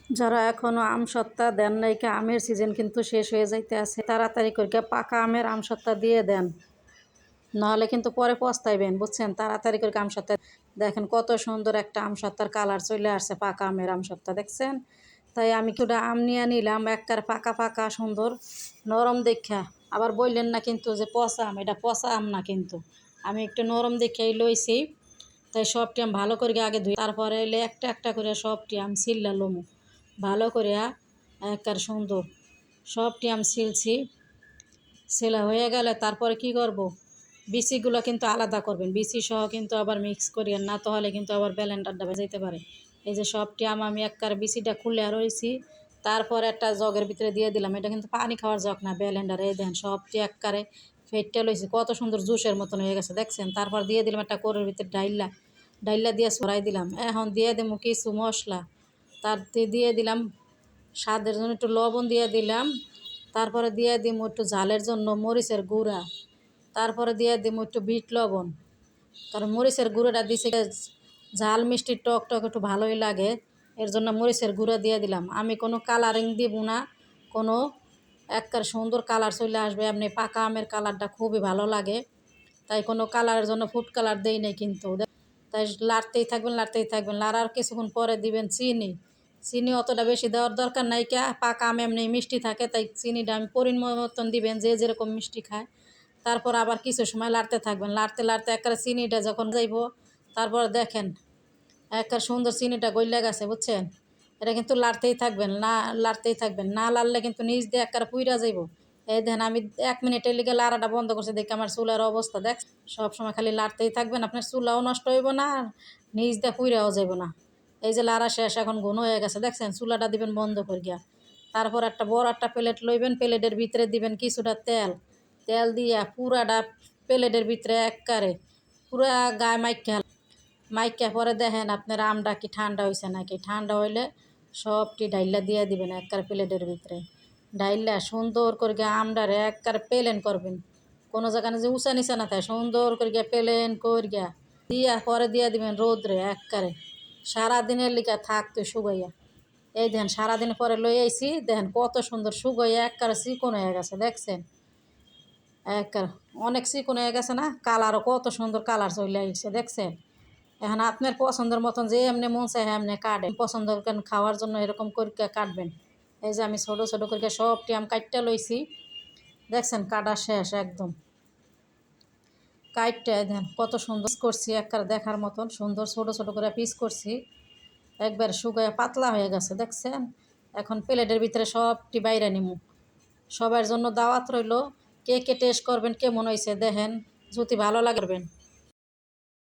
যারা এখনো আম সত্তা দেন নাই, আমের সিজন কিন্তু শেষ হয়ে যাইতে আছে, তাড়াতাড়ি করে পাকা আমের আম সত্তা দিয়ে দেন, নাহলে কিন্তু পরে পস্তাইবেন, বুঝছেন। তাড়াতাড়ি করে আম সত্তা দেখেন, কত সুন্দর একটা আম সত্তার কালার চলে আসছে, পাকা আমের আম সত্তা দেখছেন। তাই আমি কিছুটা আম নিয়ে নিলাম, একবার পাকা পাকা সুন্দর নরম দেখা। আবার বললেন না কিন্তু যে পচা আম, এটা পচা আম না কিন্তু, আমি একটু নরম দেখেই লইছি। তাই সবটি আম ভালো করে আগে ধুই, তারপরে এলে একটা একটা করে সবটি আম ছিললা লমু ভালো করে, একবার সুন্দর সবটি আম ছিলছি। ছেলা হয়ে গেলে তারপরে কি করব, বিচিগুলো কিন্তু আলাদা করবেন, বিচি সহ কিন্তু আবার মিক্স করিয়েন না, তাহলে কিন্তু আবার ব্লেন্ডারটা যেতে পারে। এই যে সবটি আম আমি একবার বিচিটা খুলে রয়েছি, তারপর একটা জগের ভিতরে দিয়ে দিলাম। এটা কিন্তু পানি খাওয়ার জগ না, ব্লেন্ডার। এই দেন সবটি একবারে ফেটে লইছি, কত সুন্দর জুসের মতন হয়ে গেছে দেখছেন। তারপর দিয়ে দিলাম একটা কোরের ভিতরে ডাইল্লা, ডাইল্লা দিয়ে ছড়াই দিলাম। এখন দিয়ে দেবো কিছু মশলা, তার দিয়ে দিলাম স্বাদের জন্য একটু লবণ দিয়ে দিলাম, তারপরে দিয়ে দিব একটু ঝালের জন্য মরিচের গুঁড়া, তারপরে দিয়ে দিব একটু বিট লবণ, কারণ মরিচের গুঁড়োটা দিছে ঝাল মিষ্টি টক টক একটু ভালোই লাগে, এর জন্য মরিচের গুঁড়া দিয়ে দিলাম। আমি কোনো কালারিং দিব না, কোনো একবার সুন্দর কালার চলে আসবে, এমনি পাকা আমের কালারটা খুবই ভালো লাগে, তাই কোনো কালারের জন্য ফুড কালার দেই নাই কিন্তু। তাই লাড়তেই থাকবেন, লাড়তেই থাকবেন, লাড়ার কিছুক্ষণ পরে দিবেন চিনি। চিনি অতটা বেশি দেওয়ার দরকার নাই, পাকা আম এমনি মিষ্টি থাকে, তাই চিনিটা আমি পরিমাণ মতন দিবেন, যে যেরকম মিষ্টি খায়। তারপর আবার কিছু সময় লাড়তে থাকবেন, লাড়তে লাড়তে একবারে চিনিটা যখন যাইব, তারপর দেখেন একবার সুন্দর চিনিটা গইলা গেছে, বুঝছেন। এটা কিন্তু লাড়তেই থাকবেন, না লাড়তেই থাকবেন, না লাড়লে কিন্তু নিচ দিয়ে একবারে পুইরা যাইব। এই দেখেন আমি 1 মিনিটের লিগে লাড়াটা বন্ধ করছি, দেখি আমার চুলার অবস্থা দেখ। সবসময় খালি লাড়তেই থাকবেন, আপনার চুলাও নষ্ট হইব না আর নিচ দিয়ে পুইরাও যাইব না। এই যে লাড়া শেষ, এখন ঘন হয়ে গেছে দেখছেন, চুলাটা দিবেন বন্ধ করে গিয়া। তারপর একটা বড় একটা প্লেট লইবেন, প্লেটের ভিতরে দিবেন কিছুটা তেল, তেল দিয়া পুরাটা প্লেটের ভিতরে একবারে পুরা গায়ে মাইকা পরে দেখেন আপনার আমটা কি ঠান্ডা হয়েছে নাকি। ঠান্ডা হইলে সবটি ডাইল্লা দিয়ে দিবেন একবার প্লেটের ভিতরে, ডাইল্লা সুন্দর করে আমডারে একবার প্লেন করবেন, কোনো জায়গায় যে উঁচা নিচা না থাকে, সুন্দর করে প্লেন করিয়া দিয়া পরে দিয়ে দিবেন রোদ্রে একবারে, সারাদিনের লিগা থাকতো শুকাইয়া। এই দেখেন সারাদিন পরে লই আইছি, দেখেন কত সুন্দর শুকাইয়া একবারে চিকন হয়ে গেছে দেখছেন, একবার অনেক চিকন হয়ে গেছে না, কালারও কত সুন্দর কালার চলে আসছে দেখছেন। এখন আপনার পছন্দের মতন যে এমনি মন চায় এমনি কাটেন, পছন্দ করেন খাওয়ার জন্য এরকম করে কাটবেন। এই যে আমি ছোটো ছোটো করে সবটি আম কাটটা লইছি দেখছেন, কাটা শেষ একদম, কাটটা দেন কত সুন্দর করছি, একবার দেখার মতন সুন্দর ছোটো ছোটো করে পিস করছি, একবার শুকায় পাতলা হয়ে গেছে দেখছেন। এখন প্লেটের ভিতরে সবটি বাইরে নিমু, সবার জন্য দাওয়াত রইল, কে কে টেস্ট করবেন কেমন হয়েছে দেখেন, যদি ভালো লাগবেন।